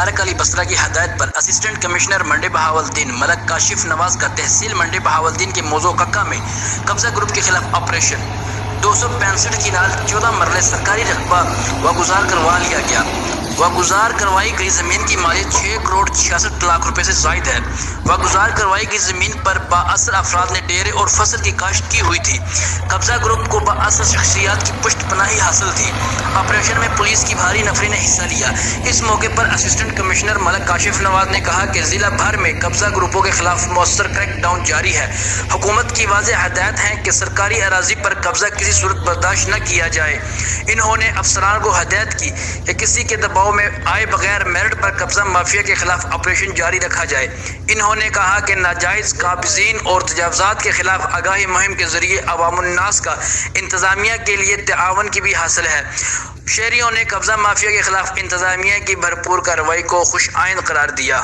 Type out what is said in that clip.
طارق علی بصرہ کی ہدایت پر assistant commissioner منڈی بہاولدین ملک کاشف نواز کا تحصیل منڈی بہاولدین کے موضوع ککا میں قبضہ گروپ کے خلاف آپریشن 265 کنال 14 مرلے سرکاری رقبہ واگزار کروا لیا گیا۔ واگزار کروائی گئی زمین کی مالیت 6 کروڑ 66 لاکھ روپے سے زائد ہے۔ واگزار کروائی گئی زمین پر بااثر افراد نے ڈیرے اور فصل کی کاشت کی ہوئی تھی۔ قبضہ گروپ کو بااثر شخصیات کی پشت پناہی حاصل تھی۔ آپریشن میں پولیس کی بھاری نفری نے حصہ لیا۔ اس موقع پر اسسٹنٹ کمشنر ملک کاشف نواز نے کہا کہ ضلع بھر میں قبضہ گروپوں کے خلاف مؤثر کریک ڈاؤن جاری ہے۔ حکومت کی واضح ہدایت ہے کہ سرکاری اراضی پر قبضہ کسی صورت برداشت نہ کیا جائے۔ انہوں نے افسران کو ہدایت کی کہ کسی کے دباؤ میں آئے بغیر میرٹ پر قبضہ مافیا کے خلاف آپریشن جاری رکھا جائے۔ انہوں نے کہا کہ ناجائز قابضین اور تجاوزات کے خلاف آگاہی مہم کے ذریعے عوام الناس کا انتظامیہ کے لیے تعاون کی بھی حاصل ہے۔ شہریوں نے قبضہ مافیا کے خلاف انتظامیہ کی بھرپور کارروائی کو خوش آئند قرار دیا۔